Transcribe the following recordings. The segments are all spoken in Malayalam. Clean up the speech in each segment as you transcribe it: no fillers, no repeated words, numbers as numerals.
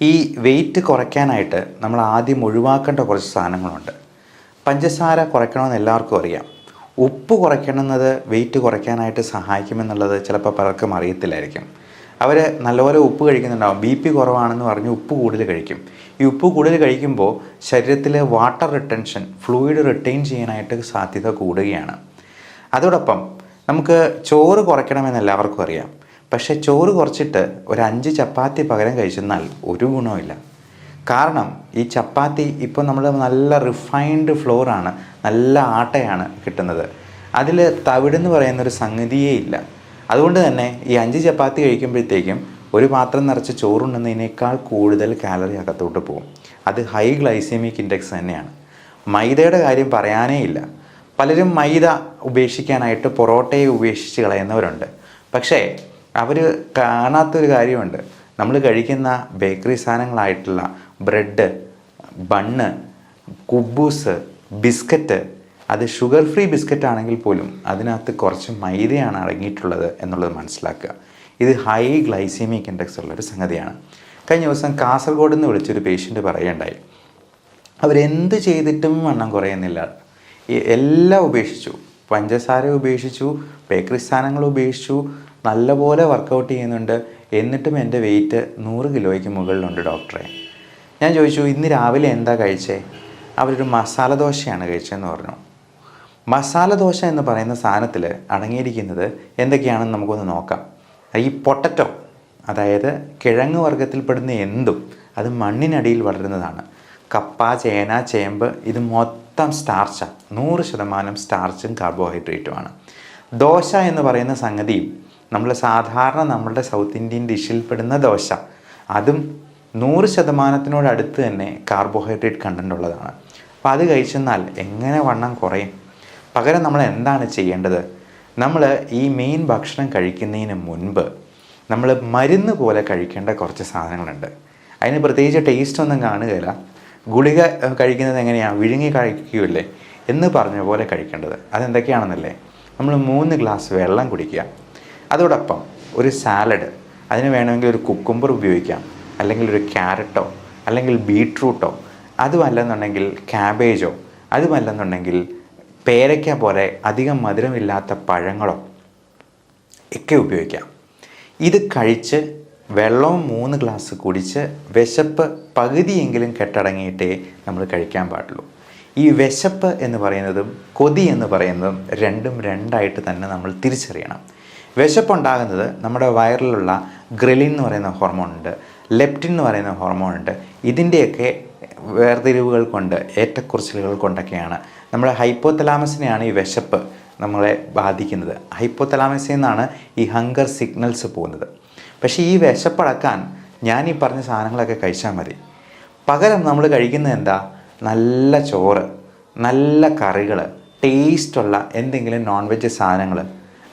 ഈ വെയിറ്റ് കുറയ്ക്കാനായിട്ട് നമ്മൾ ആദ്യം ഒഴിവാക്കേണ്ട കുറച്ച് സാധനങ്ങളുണ്ട്. പഞ്ചസാര കുറയ്ക്കണമെന്ന് എല്ലാവർക്കും അറിയാം. ഉപ്പ് കുറയ്ക്കണമെന്നത് വെയിറ്റ് കുറയ്ക്കാനായിട്ട് സഹായിക്കുമെന്നുള്ളത് ചിലപ്പോൾ പലർക്കും അറിയത്തില്ലായിരിക്കും. അവർ നല്ലപോലെ ഉപ്പ് കഴിക്കുന്നുണ്ടാവും. BP കുറവാണെന്ന് പറഞ്ഞ് ഉപ്പ് കൂടുതൽ കഴിക്കും. ഈ ഉപ്പ് കൂടുതൽ കഴിക്കുമ്പോൾ ശരീരത്തിലെ വാട്ടർ റിട്ടൻഷൻ, ഫ്ലൂയിഡ് റിട്ടൈൻ ചെയ്യാനായിട്ട് സാധ്യത കൂടുകയാണ്. അതോടൊപ്പം നമുക്ക് ചോറ് കുറയ്ക്കണമെന്ന് എല്ലാവർക്കും അറിയാം. പക്ഷേ ചോറ് കുറച്ചിട്ട് ഒരു 5 ചപ്പാത്തി പകരം കഴിച്ചെന്നാൽ ഒരു ഗുണവുമില്ല. കാരണം ഈ ചപ്പാത്തി ഇപ്പോൾ നമ്മൾ നല്ല റിഫൈൻഡ് ഫ്ലോറാണ്, നല്ല ആട്ടയാണ് കിട്ടുന്നത്. അതിൽ തവിടെന്ന് പറയുന്നൊരു സംഗതിയേ ഇല്ല. അതുകൊണ്ട് തന്നെ ഈ 5 ചപ്പാത്തി കഴിക്കുമ്പോഴത്തേക്കും ഒരു പാത്രം നിറച്ച് ചോറുണ്ടെന്നതിനേക്കാൾ കൂടുതൽ കാലറി അകത്തോട്ട് പോകും. അത് ഹൈ ഗ്ലൈസീമിക് ഇൻഡെക്സ് തന്നെയാണ്. മൈദയുടെ കാര്യം പറയാനേ ഇല്ല. പലരും മൈദ ഉപേക്ഷിക്കാനായിട്ട് പൊറോട്ടയെ ഉപേക്ഷിച്ച് കളയുന്നവരുണ്ട്. പക്ഷേ അവർ കാണാത്തൊരു കാര്യമുണ്ട്. നമ്മൾ കഴിക്കുന്ന ബേക്കറി സാധനങ്ങളായിട്ടുള്ള ബ്രെഡ്, ബണ്ണ്, കുബൂസ്, ബിസ്ക്കറ്റ്, അത് ഷുഗർ ഫ്രീ ബിസ്ക്കറ്റ് ആണെങ്കിൽ പോലും അതിനകത്ത് കുറച്ച് മൈദയാണ് അടങ്ങിയിട്ടുള്ളത് എന്നുള്ളത് മനസ്സിലാക്കുക. ഇത് ഹൈ ഗ്ലൈസീമിക് ഇൻഡെക്സ് ഉള്ളൊരു സംഗതിയാണ്. കഴിഞ്ഞ ദിവസം കാസർഗോഡ് നിന്ന് വിളിച്ചൊരു പേഷ്യൻ്റ് പറയുകയുണ്ടായി, അവരെന്ത് ചെയ്തിട്ടും വണ്ണം കുറയുന്നില്ല. എല്ലാം ഉപേക്ഷിച്ചു, പഞ്ചസാര ഉപേക്ഷിച്ചു, ബേക്കറി സാധനങ്ങൾ ഉപേക്ഷിച്ചു, നല്ലപോലെ വർക്കൗട്ട് ചെയ്യുന്നുണ്ട്, എന്നിട്ടും എൻ്റെ വെയിറ്റ് 100 കിലോയ്ക്ക് മുകളിലുണ്ട് ഡോക്ടറെ. ഞാൻ ചോദിച്ചു, ഇന്ന് രാവിലെ എന്താ കഴിച്ചേ? അവരൊരു മസാല ദോശയാണ് കഴിച്ചതെന്ന് പറഞ്ഞു. മസാല ദോശ എന്ന് പറയുന്ന സാധനത്തിൽ അടങ്ങിയിരിക്കുന്നത് എന്തൊക്കെയാണെന്ന് നമുക്കൊന്ന് നോക്കാം. ഈ പൊട്ടറ്റോ, അതായത് കിഴങ്ങ് വർഗ്ഗത്തിൽപ്പെടുന്ന എന്തും അത് മണ്ണിനടിയിൽ വളരുന്നതാണ്. കപ്പ, ചേന, ചേമ്പ്, ഇത് മൊത്തം സ്റ്റാർച്ചാണ്. 100% സ്റ്റാർച്ചും കാർബോഹൈഡ്രേറ്റുമാണ്. ദോശ എന്ന് പറയുന്ന സംഗതിയും സാധാരണ നമ്മളുടെ സൗത്ത് ഇന്ത്യൻ ഡിഷിൽപ്പെടുന്ന ദോശ, അതും 100% അടുത്ത് തന്നെ കാർബോഹൈഡ്രേറ്റ് കണ്ടൻ്റ് ഉള്ളതാണ്. അപ്പോൾ അത് കഴിച്ചെന്നാൽ എങ്ങനെ വണ്ണം കുറയും? പകരം നമ്മൾ എന്താണ് ചെയ്യേണ്ടത്? നമ്മൾ ഈ മെയിൻ ഭക്ഷണം കഴിക്കുന്നതിന് മുൻപ് നമ്മൾ മരുന്ന് പോലെ കഴിക്കേണ്ട കുറച്ച് സാധനങ്ങളുണ്ട്. അതിന് പ്രത്യേകിച്ച് ടേസ്റ്റ് ഒന്നും കാണുകയില്ല. ഗുളിക കഴിക്കുന്നത് എങ്ങനെയാണ്? വിഴുങ്ങി കഴിക്കുകയല്ലേ എന്ന് പറഞ്ഞ പോലെ കഴിക്കേണ്ടത്. അതെന്തൊക്കെയാണെന്നല്ലേ? നമ്മൾ 3 ഗ്ലാസ് വെള്ളം കുടിക്കുക. അതോടൊപ്പം ഒരു സാലഡ്, അതിന് വേണമെങ്കിൽ ഒരു കുക്കുംബർ ഉപയോഗിക്കാം, അല്ലെങ്കിൽ ഒരു ക്യാരറ്റോ അല്ലെങ്കിൽ ബീട്രൂട്ടോ, അതുമല്ലെന്നുണ്ടെങ്കിൽ ക്യാബേജോ, അതുമല്ലെന്നുണ്ടെങ്കിൽ പേരയ്ക്ക പോലെ അധികം മധുരമില്ലാത്ത പഴങ്ങളോ ഒക്കെ ഉപയോഗിക്കാം. ഇത് കഴിച്ച് വെള്ളവും 3 ഗ്ലാസ് കുടിച്ച് വിശപ്പ് പകുതിയെങ്കിലും കെട്ടടങ്ങിയിട്ടേ നമ്മൾ കഴിക്കാൻ പാടുള്ളൂ. ഈ വിശപ്പ് എന്ന് പറയുന്നതും കൊതി എന്ന് പറയുന്നതും രണ്ടും രണ്ടായിട്ട് തന്നെ നമ്മൾ തിരിച്ചറിയണം. വിശപ്പുണ്ടാകുന്നത് നമ്മുടെ വയറിലുള്ള ഗ്രെലിൻ എന്ന് പറയുന്ന ഹോർമോണുണ്ട്, ലെപ്റ്റിൻ എന്ന് പറയുന്ന ഹോർമോണുണ്ട്. ഇതിൻ്റെയൊക്കെ വേർതിരിവുകൾ കൊണ്ട്, ഏറ്റക്കുറച്ചിലുകൾ കൊണ്ടൊക്കെയാണ് നമ്മുടെ ഹൈപ്പോതലാമസിനെയാണ് ഈ വിശപ്പ് നമ്മളെ ബാധിക്കുന്നത്. ഹൈപ്പോതലാമസിൽ നിന്നാണ് ഈ ഹങ്കർ സിഗ്നൽസ് പോകുന്നത്. പക്ഷേ ഈ വിശപ്പടക്കാൻ ഞാൻ ഈ പറഞ്ഞ സാധനങ്ങളൊക്കെ കഴിച്ചാൽ മതി. പകരം നമ്മൾ കഴിക്കുന്നത് എന്താ? നല്ല ചോറ്, നല്ല കറികൾ, ടേസ്റ്റുള്ള എന്തെങ്കിലും നോൺ വെജ് സാധനങ്ങൾ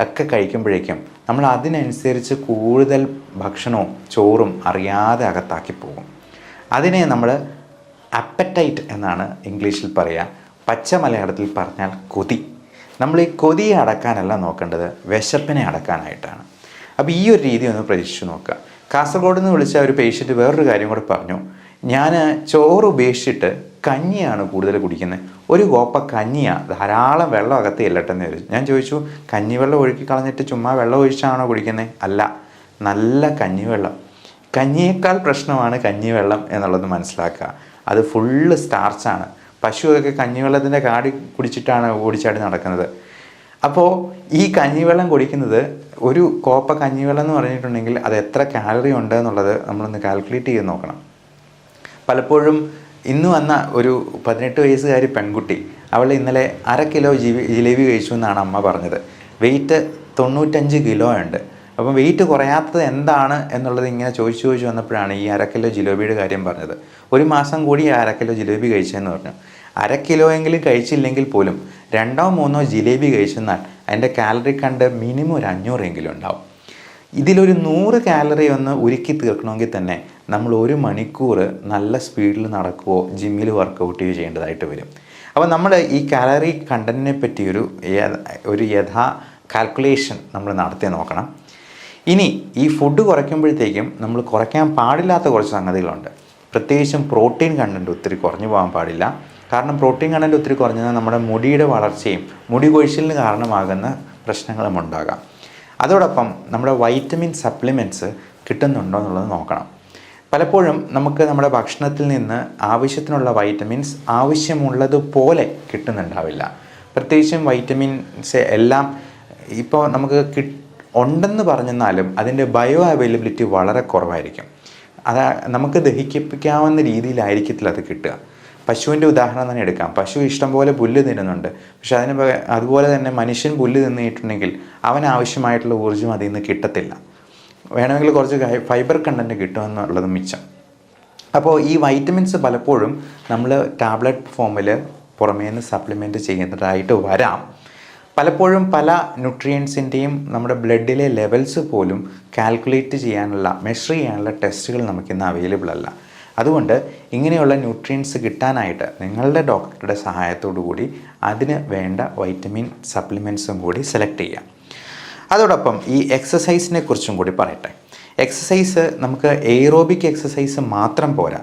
ഒക്കെ കഴിക്കുമ്പോഴേക്കും നമ്മൾ അതിനനുസരിച്ച് കൂടുതൽ ഭക്ഷണവും ചോറും അറിയാതെ അകത്താക്കി പോകും. അതിനെ നമ്മൾ അപ്പറ്റൈറ്റ് എന്നാണ് ഇംഗ്ലീഷിൽ പറയുക. പച്ച മലയാളത്തിൽ പറഞ്ഞാൽ കൊതി. നമ്മൾ ഈ കൊതിയെ അടക്കാനല്ല നോക്കേണ്ടത്, വിശപ്പിനെ അടക്കാനായിട്ടാണ്. അപ്പോൾ ഈ ഒരു രീതി ഒന്ന് പരീക്ഷിച്ച് നോക്കുക. കാസർഗോഡ് നിന്ന് വിളിച്ച ഒരു പേഷ്യൻ്റ് വേറൊരു കാര്യം കൂടെ പറഞ്ഞു, ഞാൻ ചോറ് ഉപേക്ഷിച്ചിട്ട് കഞ്ഞിയാണ് കൂടുതൽ കുടിക്കുന്നത്. ഒരു കോപ്പ കഞ്ഞിയാണ്, ധാരാളം വെള്ളം അകത്ത് ചെല്ലട്ടെന്ന് വരും. ഞാൻ ചോദിച്ചു, കഞ്ഞിവെള്ളം ഒഴുക്കി കളഞ്ഞിട്ട് ചുമ്മാ വെള്ളം ഒഴിച്ചാണോ കുടിക്കുന്നത്? അല്ല, നല്ല കഞ്ഞിവെള്ളം. കഞ്ഞിയേക്കാൾ പ്രശ്നമാണ് കഞ്ഞിവെള്ളം എന്നുള്ളത് മനസ്സിലാക്കുക. അത് ഫുള്ള് സ്റ്റാർച്ചാണ്. പശുവൊക്കെ കഞ്ഞിവെള്ളത്തിൻ്റെ കാടി കുടിച്ചിട്ടാണ് ഓടിച്ചാടി നടക്കുന്നത്. അപ്പോൾ ഈ കഞ്ഞിവെള്ളം കുടിക്കുന്നത്, ഒരു കോപ്പ കഞ്ഞിവെള്ളം എന്ന് പറഞ്ഞിട്ടുണ്ടെങ്കിൽ അത് എത്ര കാലറി ഉണ്ട് എന്നുള്ളത് നമ്മളൊന്ന് കാൽക്കുലേറ്റ് ചെയ്ത് നോക്കണം. പലപ്പോഴും ഇന്ന് വന്ന ഒരു 18 വയസ്സുകാരി പെൺകുട്ടി, അവൾ ഇന്നലെ 1/2 കിലോ ജിലേബി കഴിച്ചു എന്നാണ് അമ്മ പറഞ്ഞത്. വെയിറ്റ് 95 കിലോ ഉണ്ട്. അപ്പം വെയിറ്റ് കുറയാത്തത് എന്താണ് എന്നുള്ളത് ഇങ്ങനെ ചോദിച്ചു വന്നപ്പോഴാണ് ഈ 1/2 കിലോ ജിലേബിയുടെ കാര്യം പറഞ്ഞത്. 1 മാസം കൂടി 1/2 കിലോ ജിലേബി കഴിച്ചതെന്ന് പറഞ്ഞു. 1/2 കിലോ എങ്കിലും കഴിച്ചില്ലെങ്കിൽ പോലും 2ഓ 3ഓ ജിലേബി കഴിച്ചെന്നാൽ അതിൻ്റെ കാലറി കണ്ട് മിനിമം ഒരു 500 എങ്കിലും ഉണ്ടാവും. ഇതിലൊരു 100 കാലറി ഒന്ന് ഉരുക്കി തീർക്കണമെങ്കിൽ തന്നെ നമ്മൾ 1 മണിക്കൂർ നല്ല സ്പീഡിൽ നടക്കുകയോ ജിമ്മിൽ വർക്കൗട്ട് ചെയ്യുകയോ ചെയ്യേണ്ടതായിട്ട് വരും. അപ്പോൾ നമ്മൾ ഈ കാലറി കണ്ടൻറ്റിനെ പറ്റി ഒരു യഥാ കാൽക്കുലേഷൻ നമ്മൾ നടത്തി നോക്കണം. ഇനി ഈ ഫുഡ് കുറയ്ക്കുമ്പോഴത്തേക്കും നമ്മൾ കുറയ്ക്കാൻ പാടില്ലാത്ത കുറച്ച് സംഗതികളുണ്ട്. പ്രത്യേകിച്ചും പ്രോട്ടീൻ കണ്ടൻറ്റ് ഒത്തിരി കുറഞ്ഞു പോകാൻ പാടില്ല. കാരണം പ്രോട്ടീൻ കണ്ടൻറ്റ് ഒത്തിരി കുറഞ്ഞാൽ നമ്മുടെ മുടിയുടെ വളർച്ചയും മുടി കൊഴിച്ചിലിന് കാരണമാകുന്ന പ്രശ്നങ്ങളും ഉണ്ടാകാം. അതോടൊപ്പം നമ്മുടെ വൈറ്റമിൻ സപ്ലിമെൻറ്റ്സ് കിട്ടുന്നുണ്ടോ എന്നുള്ളത് നോക്കണം. പലപ്പോഴും നമുക്ക് നമ്മുടെ ഭക്ഷണത്തിൽ നിന്ന് ആവശ്യത്തിനുള്ള വൈറ്റമിൻസ് ആവശ്യമുള്ളതുപോലെ കിട്ടുന്നുണ്ടാവില്ല. പ്രത്യേകിച്ചും വൈറ്റമിൻസ് എല്ലാം ഇപ്പോൾ നമുക്ക് ഉണ്ടെന്ന് പറഞ്ഞെന്നാലും അതിൻ്റെ ബയോ അവൈലബിലിറ്റി വളരെ കുറവായിരിക്കും. നമുക്ക് ദഹിപ്പിക്കാവുന്ന രീതിയിലായിരിക്കത്തില്ല അത് കിട്ടുക. പശുവിൻ്റെ ഉദാഹരണം തന്നെ എടുക്കാം. പശു ഇഷ്ടംപോലെ പുല്ല് തിന്നുന്നുണ്ട്. പക്ഷെ അതുപോലെ തന്നെ മനുഷ്യൻ പുല്ല് തിന്നിട്ടുണ്ടെങ്കിൽ അവനാവശ്യമായിട്ടുള്ള ഊർജ്ജം അതിൽ നിന്ന് കിട്ടത്തില്ല. വേണമെങ്കിൽ കുറച്ച് ഫൈബർ കണ്ടൻറ്റ് കിട്ടുമെന്നുള്ളത് മിച്ചം. അപ്പോൾ ഈ വൈറ്റമിൻസ് പലപ്പോഴും നമ്മൾ ടാബ്ലറ്റ് ഫോമിൽ പുറമേ നിന്ന് സപ്ലിമെൻറ്റ് ചെയ്യുന്നതായിട്ട് വരാം. പലപ്പോഴും പല ന്യൂട്രിയൻസിൻ്റെയും നമ്മുടെ ബ്ലഡിലെ ലെവൽസ് പോലും കാൽക്കുലേറ്റ് ചെയ്യാനുള്ള മെഷർ ചെയ്യാനുള്ള ടെസ്റ്റുകൾ നമുക്കിന്ന് അവൈലബിൾ അല്ല. അതുകൊണ്ട് ഇങ്ങനെയുള്ള ന്യൂട്രിയൻസ് കിട്ടാനായിട്ട് നിങ്ങളുടെ ഡോക്ടറുടെ സഹായത്തോടു കൂടി അതിന് വേണ്ട വൈറ്റമിൻ സപ്ലിമെൻറ്റ്സും കൂടി സെലക്ട് ചെയ്യാം. അതോടൊപ്പം ഈ എക്സസൈസിനെ കുറിച്ചും കൂടി പറയട്ടെ. എക്സസൈസ് നമുക്ക് എയ്റോബിക് എക്സസൈസ് മാത്രം പോരാ,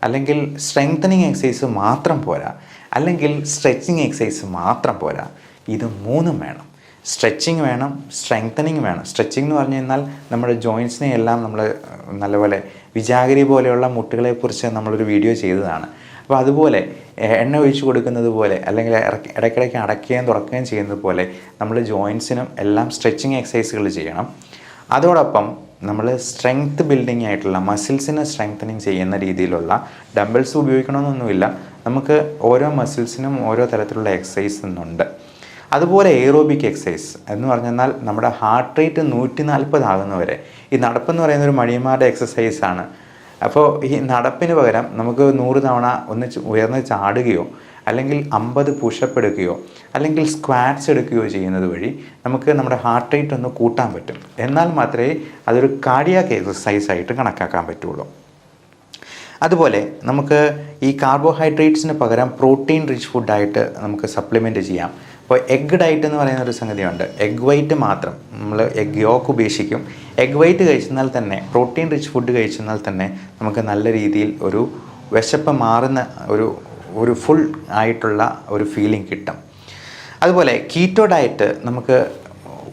അല്ലെങ്കിൽ സ്ട്രെങ്തനിങ് എക്സസൈസ് മാത്രം പോരാ, അല്ലെങ്കിൽ സ്ട്രെച്ചിങ് എക്സസൈസ് മാത്രം പോരാ. ഇത് മൂന്നും വേണം. സ്ട്രെച്ചിങ് വേണം, സ്ട്രെങ്തനിങ് വേണം. സ്ട്രെച്ചിങ് എന്ന് പറഞ്ഞു കഴിഞ്ഞാൽ നമ്മുടെ ജോയിൻസിനെ എല്ലാം നമ്മൾ നല്ലപോലെ വിജാഗിരി പോലെയുള്ള മുട്ടുകളെക്കുറിച്ച് നമ്മളൊരു വീഡിയോ ചെയ്തതാണ്. അപ്പോൾ അതുപോലെ എണ്ണ ഒഴിച്ച് കൊടുക്കുന്നത് പോലെ, അല്ലെങ്കിൽ ഇടയ്ക്കിടയ്ക്ക് അടയ്ക്കുകയും തുറക്കുകയും ചെയ്യുന്നത് പോലെ നമ്മൾ ജോയിൻസിനും എല്ലാം സ്ട്രെച്ചിങ് എക്സസൈസുകൾ ചെയ്യണം. അതോടൊപ്പം നമ്മൾ സ്ട്രെങ്ത് ബിൽഡിംഗ് ആയിട്ടുള്ള മസിൽസിനെ സ്ട്രെങ്തനിങ് ചെയ്യുന്ന രീതിയിലുള്ള ഡംബിൾസ് ഉപയോഗിക്കണമെന്നൊന്നുമില്ല. നമുക്ക് ഓരോ മസിൽസിനും ഓരോ തരത്തിലുള്ള എക്സസൈസ് ഉണ്ട്. അതുപോലെ എയ്റോബിക് എക്സസൈസ് എന്ന് പറഞ്ഞാൽ നമ്മുടെ ഹാർട്ട് റേറ്റ് 140 ആകുന്നവരെ. ഈ നടപ്പെന്ന് പറയുന്ന ഒരു മടിയന്മാരുടെ എക്സസൈസാണ്. അപ്പോൾ ഈ നടപ്പിന് പകരം നമുക്ക് 100 തവണ ഉയർന്ന് ചാടുകയോ, അല്ലെങ്കിൽ 50 പുഷപ്പ് എടുക്കുകയോ, അല്ലെങ്കിൽ സ്ക്വാറ്റ്സ് എടുക്കുകയോ ചെയ്യുന്നത് വഴി നമുക്ക് നമ്മുടെ ഹാർട്ട് റേറ്റ് ഒന്ന് കൂട്ടാൻ പറ്റും. എന്നാൽ മാത്രമേ അതൊരു കാർഡിയാക് എക്സസൈസായിട്ട് കണക്കാക്കാൻ പറ്റുള്ളൂ. അതുപോലെ നമുക്ക് ഈ കാർബോഹൈഡ്രേറ്റ്സിന് പകരം പ്രോട്ടീൻ റിച്ച് ഫുഡായിട്ട് നമുക്ക് സപ്ലിമെൻറ്റ് ചെയ്യാം. അപ്പോൾ എഗ് ഡയറ്റ് എന്ന് പറയുന്ന ഒരു സംഗതിയുണ്ട്. എഗ് വൈറ്റ് മാത്രം, നമ്മൾ എഗ് യോക്ക് ഉപേക്ഷിക്കും. എഗ് വൈറ്റ് കഴിച്ചെന്നാൽ തന്നെ, പ്രോട്ടീൻ റിച്ച് ഫുഡ് കഴിച്ചെന്നാൽ തന്നെ നമുക്ക് നല്ല രീതിയിൽ ഒരു വിശപ്പ് മാറുന്ന ഒരു ഫുൾ ആയിട്ടുള്ള ഒരു ഫീലിംഗ് കിട്ടും. അതുപോലെ കീറ്റോ ഡയറ്റ് നമുക്ക്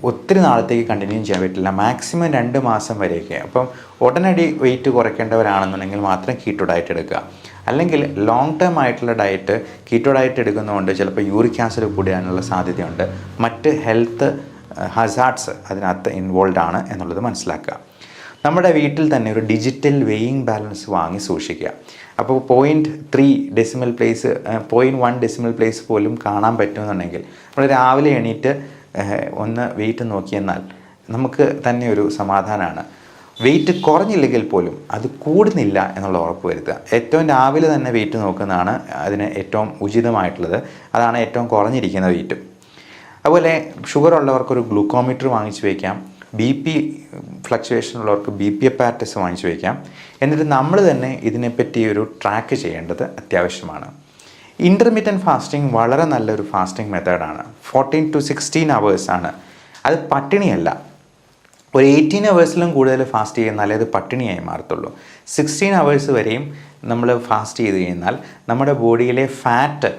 ഒത്തിരി നാളത്തേക്ക് കണ്ടിന്യൂ ചെയ്യാൻ പറ്റില്ല. മാക്സിമം 2 മാസം വരെയൊക്കെ. അപ്പം ഉടനടി വെയിറ്റ് കുറയ്ക്കേണ്ടവരാണെന്നുണ്ടെങ്കിൽ മാത്രം കീറ്റോ ഡയറ്റ് എടുക്കുക. അല്ലെങ്കിൽ ലോങ് ടേം ആയിട്ടുള്ള ഡയറ്റ്, കീറ്റോ ഡയറ്റ് എടുക്കുന്നതുകൊണ്ട് ചിലപ്പോൾ യൂറിക് ആസിഡ് കൂടാനുള്ള സാധ്യതയുണ്ട്. മറ്റ് ഹെൽത്ത് ഹസാർഡ്സ് അതിനകത്ത് ഇൻവോൾവ് ആണ് എന്നുള്ളത് മനസ്സിലാക്കുക. നമ്മുടെ വീട്ടിൽ തന്നെ ഒരു ഡിജിറ്റൽ വെയിങ് ബാലൻസ് വാങ്ങി സൂക്ഷിക്കുക. അപ്പോൾ 0.3 ഡെസിമൽ പ്ലേസ് 0.1 ഡെസിമൽ പ്ലേസ് പോലും കാണാൻ പറ്റുമെന്നുണ്ടെങ്കിൽ നമ്മൾ രാവിലെ എണീറ്റ് ഒന്ന് വെയിറ്റ് നോക്കിയെന്നാൽ നമുക്ക് തന്നെ ഒരു സമാധാനമാണ്. വെയിറ്റ് കുറഞ്ഞില്ലെങ്കിൽ പോലും അത് കൂടുന്നില്ല എന്നുള്ള ഉറപ്പ് വരുത്തുക. ഏറ്റവും രാവിലെ തന്നെ വെയിറ്റ് നോക്കുന്നതാണ് അതിന് ഏറ്റവും ഉചിതമായിട്ടുള്ളത്. അതാണ് ഏറ്റവും കുറഞ്ഞിരിക്കുന്ന വെയിറ്റും. അതുപോലെ ഷുഗർ ഉള്ളവർക്കൊരു ഗ്ലൂക്കോമീറ്റർ വാങ്ങിച്ചു വയ്ക്കാം. BP ഫ്ലക്ച്വേഷൻ ഉള്ളവർക്ക് BP അപ്പാരറ്റസ് വാങ്ങിച്ചു വയ്ക്കാം. എന്നിട്ട് നമ്മൾ തന്നെ ഇതിനെപ്പറ്റി ഒരു ട്രാക്ക് ചെയ്യേണ്ടത് അത്യാവശ്യമാണ്. ഇൻ്റർമീഡിയൻറ്റ് ഫാസ്റ്റിംഗ് വളരെ നല്ലൊരു ഫാസ്റ്റിംഗ് മെത്തേഡാണ്. 14 to 16 hours ആണ്. അത് പട്ടിണിയല്ല. ഒരു 18 hours കൂടുതൽ ഫാസ്റ്റ് ചെയ്യുന്നാലേ അത് പട്ടിണിയായി മാറത്തുള്ളൂ. 16 hours വരെയും നമ്മൾ ഫാസ്റ്റ് ചെയ്ത് കഴിഞ്ഞാൽ നമ്മുടെ ബോഡിയിലെ ഫാറ്റ്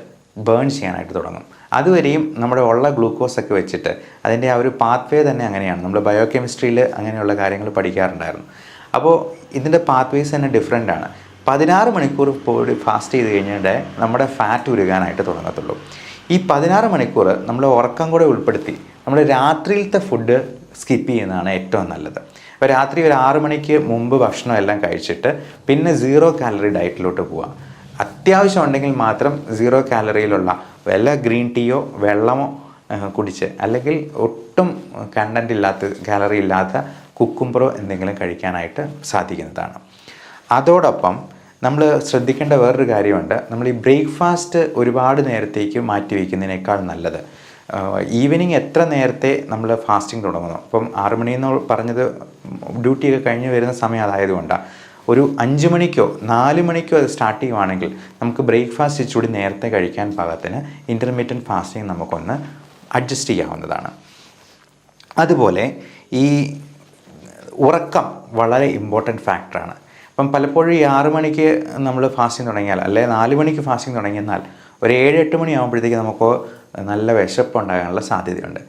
ബേൺ ചെയ്യാനായിട്ട് തുടങ്ങും. അതുവരെയും നമ്മുടെ ഉള്ള ഗ്ലൂക്കോസൊക്കെ വെച്ചിട്ട് അതിൻ്റെ ആ ഒരു പാത്ത് വേ തന്നെ അങ്ങനെയാണ്. നമ്മൾ ബയോകെമിസ്ട്രിയിൽ അങ്ങനെയുള്ള കാര്യങ്ങൾ പഠിക്കാറുണ്ടായിരുന്നു. അപ്പോൾ ഇതിൻ്റെ പാത്ത് വേസ് തന്നെ ഡിഫറെൻ്റ് ആണ്. 16 മണിക്കൂർ ബോഡി ഫാസ്റ്റ് ചെയ്ത് കഴിഞ്ഞിട്ട് നമ്മുടെ ഫാറ്റ് ഉരുകാനായിട്ട് തുടങ്ങത്തുള്ളൂ. ഈ 16 മണിക്കൂർ നമ്മൾ ഉറക്കം കൂടെ ഉൾപ്പെടുത്തി നമ്മൾ രാത്രിയിലത്തെ ഫുഡ് സ്കിപ്പ് ചെയ്യുന്നതാണ് ഏറ്റവും നല്ലത്. അപ്പോൾ രാത്രി ഒരു 6 മണിക്ക് മുമ്പ് ഭക്ഷണം എല്ലാം കഴിച്ചിട്ട് പിന്നെ 0 കാലറി ഡയറ്റിലോട്ട് പോവാം. അത്യാവശ്യം ഉണ്ടെങ്കിൽ മാത്രം 0 കാലറിയിലുള്ള വല്ല ഗ്രീൻ ടീയോ വെള്ളമോ കുടിച്ച്, അല്ലെങ്കിൽ ഒട്ടും കണ്ടൻറ്റ് ഇല്ലാത്ത കാലറി ഇല്ലാത്ത കുക്കുംബറോ എന്തെങ്കിലും കഴിക്കാനായിട്ട് സാധിക്കുന്നതാണ്. അതോടൊപ്പം നമ്മൾ ശ്രദ്ധിക്കേണ്ട വേറൊരു കാര്യമുണ്ട്. നമ്മൾ ഈ ബ്രേക്ക്ഫാസ്റ്റ് ഒരുപാട് നേരത്തേക്ക് മാറ്റി വയ്ക്കുന്നതിനേക്കാൾ നല്ലത് ഈവനിങ് എത്ര നേരത്തെ നമ്മൾ ഫാസ്റ്റിംഗ് തുടങ്ങുന്നു. അപ്പം 6 മണിയെന്ന് പറഞ്ഞത് ഡ്യൂട്ടിയൊക്കെ കഴിഞ്ഞ് വരുന്ന സമയം അതായതുകൊണ്ടാണ്. ഒരു 5 മണിക്കോ 4 മണിക്കോ അത് സ്റ്റാർട്ട് ചെയ്യുവാണെങ്കിൽ നമുക്ക് ബ്രേക്ക്ഫാസ്റ്റ് ഇച്ചിരി നേരത്തെ കഴിക്കാൻ പാകത്തിന് ഇൻ്റർമീഡിയൻറ്റ് ഫാസ്റ്റിംഗ് നമുക്കൊന്ന് അഡ്ജസ്റ്റ് ചെയ്യാവുന്നതാണ്. അതുപോലെ ഈ ഉറക്കം വളരെ ഇമ്പോർട്ടൻറ്റ് ഫാക്ടറാണ്. അപ്പം പലപ്പോഴും ഈ 6 മണിക്ക് നമ്മൾ ഫാസ്റ്റിംഗ് തുടങ്ങിയാൽ, അല്ലെങ്കിൽ 4 മണിക്ക് ഫാസ്റ്റിംഗ് തുടങ്ങിയെന്നാൽ ഒരു 7-8 മണിയാകുമ്പോഴത്തേക്ക് നമുക്ക് നല്ല വിശപ്പ് ഉണ്ടാകാനുള്ള സാധ്യതയുണ്ട്.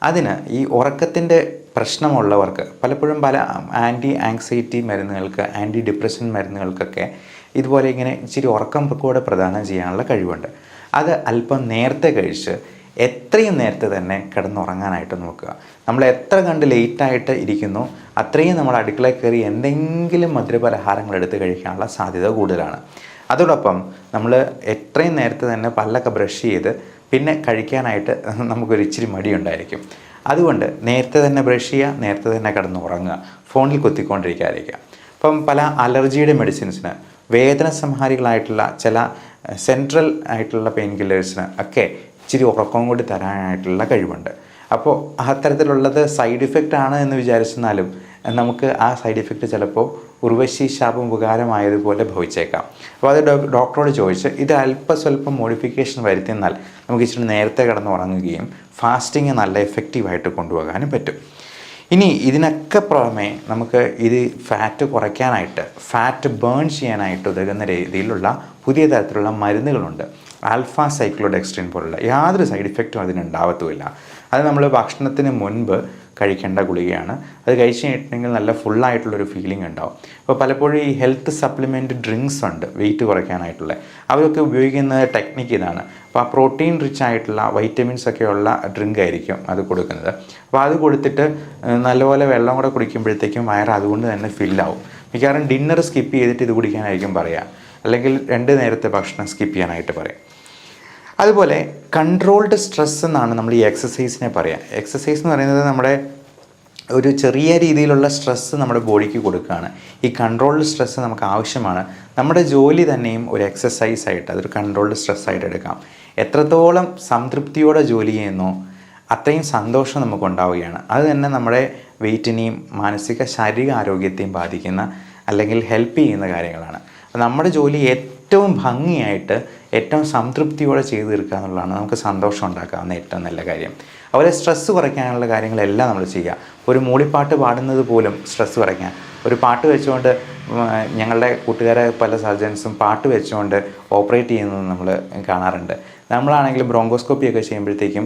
അതിന് ഈ ഉറക്കത്തിൻ്റെ പ്രശ്നമുള്ളവർക്ക് പലപ്പോഴും പല ആൻറ്റി ആങ്സൈറ്റി മരുന്നുകൾക്ക്, ആൻറ്റി ഡിപ്രഷൻ മരുന്നുകൾക്കൊക്കെ ഇതുപോലെ ഇങ്ങനെ ഇച്ചിരി ഉറക്കം കൂടെ പ്രദാനം ചെയ്യാനുള്ള കഴിവുണ്ട്. അത് അല്പം നേരത്തെ കഴിച്ച് എത്രയും നേരത്തെ തന്നെ കിടന്നുറങ്ങാനായിട്ട് നോക്കുക. നമ്മൾ എത്ര കണ്ട് ലേറ്റായിട്ട് ഇരിക്കുന്നു അത്രയും നമ്മൾ അടുക്കളയിൽ കയറി എന്തെങ്കിലും മധുരപലഹാരങ്ങൾ എടുത്ത് കഴിക്കാനുള്ള സാധ്യത കൂടുതലാണ്. അതോടൊപ്പം നമ്മൾ എത്രയും നേരത്തെ തന്നെ പല്ലൊക്കെ ബ്രഷ് ചെയ്ത് പിന്നെ കഴിക്കാനായിട്ട് നമുക്കൊരു ഇച്ചിരി മടിയുണ്ടായിരിക്കും. അതുകൊണ്ട് നേരത്തെ തന്നെ ബ്രഷ് ചെയ്യുക, നേരത്തെ തന്നെ കിടന്നുറങ്ങുക, ഫോണിൽ കുത്തിക്കൊണ്ടിരിക്കാതിരിക്കുക. അപ്പം പല അലർജിയുടെ മെഡിസിൻസിന്, വേദന സംഹാരികളായിട്ടുള്ള ചില സെൻട്രൽ ആയിട്ടുള്ള പെയിൻ കില്ലേഴ്സിന് ഒക്കെ ഇച്ചിരി ഉറക്കം കൂടി തരാനായിട്ടുള്ള കഴിവുണ്ട്. അപ്പോൾ അത്തരത്തിലുള്ളത് സൈഡ് ഇഫക്റ്റ് ആണ് എന്ന് വിചാരിച്ചെന്നാലും നമുക്ക് ആ സൈഡ് ഇഫക്റ്റ് ചിലപ്പോൾ ഉർവശി ശാപം ഉപകാരമായതുപോലെ ഭവിച്ചേക്കാം. അപ്പോൾ അത് ഡോക്ടറോട് ചോദിച്ച് ഇത് സ്വല്പം മോഡിഫിക്കേഷൻ വരുത്തിയെന്നാൽ നമുക്ക് ഇച്ചിരി നേരത്തെ കിടന്ന് ഉറങ്ങുകയും ഫാസ്റ്റിങ് നല്ല എഫക്റ്റീവായിട്ട് കൊണ്ടുപോകാനും പറ്റും. ഇനി ഇതിനൊക്കെ പുറമെ നമുക്ക് ഇത് ഫാറ്റ് കുറയ്ക്കാനായിട്ട്, ഫാറ്റ് ബേൺ ചെയ്യാനായിട്ട് ഉതകുന്ന രീതിയിലുള്ള പുതിയ തരത്തിലുള്ള മരുന്നുകളുണ്ട്. ആൽഫ സൈക്ലോഡെക്സ്ട്രിൻ പോലുള്ള യാതൊരു സൈഡ് ഇഫക്റ്റും അതിനുണ്ടാവത്തുമില്ല. അത് നമ്മൾ ഭക്ഷണത്തിന് മുൻപ് കഴിക്കേണ്ട ഗുളികയാണ്. അത് കഴിച്ച് കഴിഞ്ഞിട്ടുണ്ടെങ്കിൽ നല്ല ഫുള്ളായിട്ടുള്ളൊരു ഫീലിംഗ് ഉണ്ടാവും. അപ്പോൾ പലപ്പോഴും ഈ ഹെൽത്ത് സപ്ലിമെൻറ്റ് ഡ്രിങ്ക്സ് ഉണ്ട് വെയിറ്റ് കുറയ്ക്കാനായിട്ടുള്ള, അവരൊക്കെ ഉപയോഗിക്കുന്ന ടെക്നിക്ക് ഇതാണ്. അപ്പോൾ ആ പ്രോട്ടീൻ റിച്ച് ആയിട്ടുള്ള വൈറ്റമിൻസ് ഒക്കെ ഉള്ള ഡ്രിങ്ക് ആയിരിക്കും അത് കൊടുക്കുന്നത്. അപ്പോൾ അത് കൊടുത്തിട്ട് നല്ലപോലെ വെള്ളം കൂടെ കുടിക്കുമ്പോഴത്തേക്കും വയറ് അതുകൊണ്ട് തന്നെ ഫില്ലാവും. മിക്കവാറും ഡിന്നർ സ്കിപ്പ് ചെയ്തിട്ട് ഇത് കുടിക്കാനായിരിക്കും പറയുക, അല്ലെങ്കിൽ 2 നേരത്തെ ഭക്ഷണം സ്കിപ്പ് ചെയ്യാനായിട്ട് പറയാം. അതുപോലെ കൺട്രോൾഡ് സ്ട്രെസ് എന്നാണ് നമ്മൾ ഈ എക്സസൈസിനെ പറയുക. എക്സസൈസ് എന്ന് പറയുന്നത് നമ്മുടെ ഒരു ചെറിയ രീതിയിലുള്ള സ്ട്രെസ്സ് നമ്മുടെ ബോഡിക്ക് കൊടുക്കുകയാണ്. ഈ കൺട്രോൾഡ് സ്ട്രെസ്സ് നമുക്ക് ആവശ്യമാണ്. നമ്മുടെ ജോലി തന്നെയും ഒരു എക്സസൈസായിട്ട്, അതൊരു കൺട്രോൾഡ് സ്ട്രെസ്സായിട്ട് എടുക്കാം. എത്രത്തോളം സംതൃപ്തിയോടെ ജോലി ചെയ്യുന്നോ അത്രയും സന്തോഷം നമുക്കുണ്ടാവുകയാണ്. അത് തന്നെ നമ്മുടെ വെയിറ്റിനെയും മാനസിക ശാരീരിക ആരോഗ്യത്തെയും ബാധിക്കുന്ന അല്ലെങ്കിൽ ഹെൽപ്പ് ചെയ്യുന്ന കാര്യങ്ങളാണ്. നമ്മുടെ ജോലി ഏറ്റവും ഭംഗിയായിട്ട് ഏറ്റവും സംതൃപ്തിയോടെ ചെയ്തു തീർക്കുക എന്നുള്ളതാണ് നമുക്ക് സന്തോഷം ഉണ്ടാക്കാവുന്ന ഏറ്റവും നല്ല കാര്യം. അതുപോലെ സ്ട്രെസ്സ് കുറയ്ക്കാനുള്ള കാര്യങ്ങളെല്ലാം നമ്മൾ ചെയ്യുക. ഒരു മൂളിപ്പാട്ട് പാടുന്നത് പോലും സ്ട്രെസ്സ് കുറയ്ക്കാൻ, ഒരു പാട്ട് വെച്ചുകൊണ്ട് ഞങ്ങളുടെ കൂട്ടുകാരെ പല സർജൻസും പാട്ട് വെച്ചുകൊണ്ട് ഓപ്പറേറ്റ് ചെയ്യുന്നത് നമ്മൾ കാണാറുണ്ട്. നമ്മളാണെങ്കിലും ബ്രോങ്കോസ്കോപ്പിയൊക്കെ ചെയ്യുമ്പോഴത്തേക്കും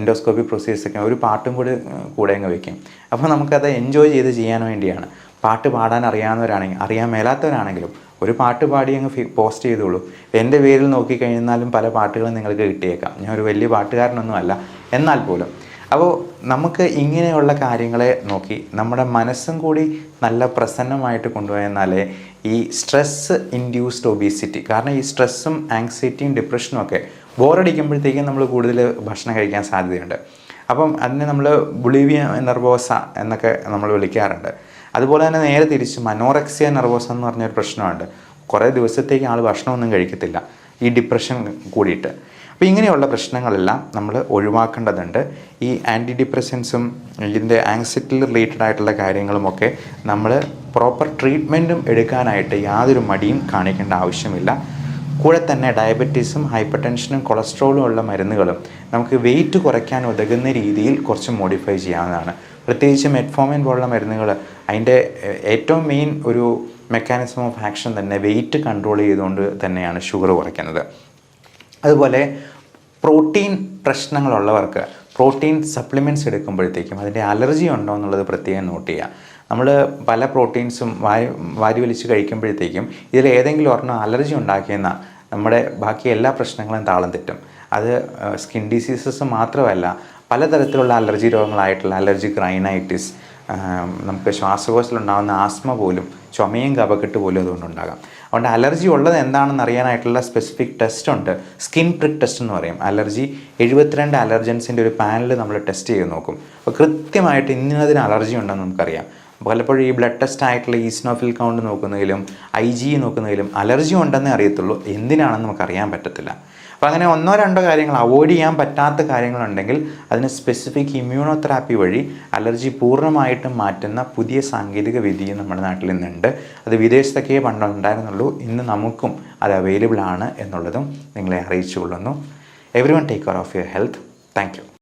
എൻഡോസ്കോപ്പി പ്രൊസീജിയേഴ്സൊക്കെ ഒരു പാട്ടും കൂടെ അങ്ങ് വയ്ക്കും. അപ്പോൾ നമുക്കത് എൻജോയ് ചെയ്ത് ചെയ്യാൻ വേണ്ടിയാണ്. പാട്ട് പാടാൻ അറിയാവുന്നവരാണെങ്കിൽ, അറിയാൻ മേലാത്തവരാണെങ്കിലും ഒരു പാട്ട് പാടി അങ്ങ് പോസ്റ്റ് ചെയ്തോളൂ. എൻ്റെ പേരിൽ നോക്കിക്കഴിഞ്ഞാലും പല പാട്ടുകളും നിങ്ങൾക്ക് കിട്ടിയേക്കാം. ഞാൻ ഒരു വലിയ പാട്ടുകാരനൊന്നുമല്ല, എന്നാൽ പോലും. അപ്പോൾ നമുക്ക് ഇങ്ങനെയുള്ള കാര്യങ്ങളെ നോക്കി നമ്മുടെ മനസ്സും കൂടി നല്ല പ്രസന്നമായിട്ട് കൊണ്ടുപോയെന്നാലേ ഈ സ്ട്രെസ്സ് ഇൻഡ്യൂസ്ഡ് ഒബീസിറ്റി, കാരണം ഈ സ്ട്രെസ്സും ആങ്സൈറ്റിയും ഡിപ്രഷനും ഒക്കെ ബോറടിക്കുമ്പോഴത്തേക്കും നമ്മൾ കൂടുതൽ ഭക്ഷണം കഴിക്കാൻ സാധ്യതയുണ്ട്. അപ്പം അതിനെ നമ്മൾ ബുളിമിയ നെർവോസ എന്നൊക്കെ നമ്മൾ വിളിക്കാറുണ്ട്. അതുപോലെ തന്നെ നേരെ തിരിച്ച് അനോറെക്സിയ നെർവോസ എന്ന് പറഞ്ഞൊരു പ്രശ്നമുണ്ട്. കുറേ ദിവസത്തേക്ക് ആൾ ഭക്ഷണമൊന്നും കഴിക്കത്തില്ല, ഈ ഡിപ്രഷൻ കൂടിയിട്ട്. അപ്പോൾ ഇങ്ങനെയുള്ള പ്രശ്നങ്ങളെല്ലാം നമ്മൾ ഒഴിവാക്കേണ്ടതുണ്ട്. ഈ ആൻറ്റി ഡിപ്രഷൻസും ഇതിൻ്റെ ആങ്സൈറ്റി റിലേറ്റഡ് ആയിട്ടുള്ള കാര്യങ്ങളുമൊക്കെ നമ്മൾ പ്രോപ്പർ ട്രീറ്റ്മെൻറ്റും എടുക്കാനായിട്ട് യാതൊരു മടിയും കാണിക്കേണ്ട ആവശ്യമില്ല. കൂടെ തന്നെ ഡയബറ്റീസും ഹൈപ്പർ ടെൻഷനും കൊളസ്ട്രോളും ഉള്ള മരുന്നുകളും നമുക്ക് വെയിറ്റ് കുറയ്ക്കാൻ ഉതകുന്ന രീതിയിൽ കുറച്ച് മോഡിഫൈ ചെയ്യാവുന്നതാണ്. പ്രത്യേകിച്ച് മെറ്റ്ഫോമിൻ പോലുള്ള മരുന്നുകൾ അതിൻ്റെ ഏറ്റവും മെയിൻ ഒരു മെക്കാനിസം ഓഫ് ആക്ഷൻ തന്നെ വെയിറ്റ് കൺട്രോൾ ചെയ്തുകൊണ്ട് തന്നെയാണ് ഷുഗർ കുറയ്ക്കുന്നത്. അതുപോലെ പ്രോട്ടീൻ പ്രശ്നങ്ങളുള്ളവർക്ക് പ്രോട്ടീൻ സപ്ലിമെൻറ്റ്സ് എടുക്കുമ്പോഴത്തേക്കും അതിൻ്റെ അലർജി ഉണ്ടോ എന്നുള്ളത് പ്രത്യേകം നോട്ട് ചെയ്യുക. നമ്മൾ പല പ്രോട്ടീൻസും വാരി വലിച്ച് കഴിക്കുമ്പോഴത്തേക്കും ഇതിൽ ഏതെങ്കിലും ഒരെണ്ണം അലർജി ഉണ്ടാക്കിയെന്ന നമ്മുടെ ബാക്കി എല്ലാ പ്രശ്നങ്ങളും താളം തെറ്റും. അത് സ്കിൻ ഡിസീസസ് മാത്രമല്ല, പലതരത്തിലുള്ള അലർജി രോഗങ്ങളായിട്ടുള്ള അലർജിക് റൈനൈറ്റിസ്, നമുക്ക് ശ്വാസകോശത്തിലുണ്ടാകുന്ന ആസ്മ പോലും, ചുമയും കഫക്കെട്ട് പോലും അതുകൊണ്ടുണ്ടാകാം. അതുകൊണ്ട് അലർജി ഉള്ളത് എന്താണെന്ന് അറിയാനായിട്ടുള്ള സ്പെസിഫിക് ടെസ്റ്റ് ഉണ്ട്. സ്കിൻ പ്രിക്ക് ടെസ്റ്റ് എന്ന് പറയും. അലർജി 72 അലർജൻസിൻ്റെ ഒരു പാനൽ നമ്മൾ ടെസ്റ്റ് ചെയ്ത് നോക്കും. അപ്പോൾ കൃത്യമായിട്ട് ഇന്നതിന് അലർജി ഉണ്ടെന്ന് നമുക്കറിയാം. പലപ്പോഴും ഈ ബ്ലഡ് ടെസ്റ്റ് ആയിട്ടുള്ള ഈസ്നോഫിൽ കൗണ്ട് നോക്കുന്നതിലും IgE നോക്കുന്നതിലും അലർജി ഉണ്ടെന്നേ അറിയത്തുള്ളൂ, എന്തിനാണെന്ന് നമുക്കറിയാൻ പറ്റത്തില്ല. അപ്പോൾ അങ്ങനെ 1-2 കാര്യങ്ങൾ അവോയ്ഡ് ചെയ്യാൻ പറ്റാത്ത കാര്യങ്ങളുണ്ടെങ്കിൽ അതിന് സ്പെസിഫിക് ഇമ്മ്യൂണോതെറാപ്പി വഴി അലർജി പൂർണ്ണമായിട്ടും മാറ്റുന്ന പുതിയ സാങ്കേതിക വിദ്യയും നമ്മുടെ നാട്ടിൽ ഇന്നുണ്ട്. അത് വിദേശത്തൊക്കെ പണ്ടുണ്ടായിരുന്നുള്ളൂ, ഇന്ന് നമുക്കും അത് അവൈലബിൾ ആണ് എന്നുള്ളതും നിങ്ങളെ അറിയിച്ചു കൊള്ളുന്നു. Everyone take care of your health. Thank you.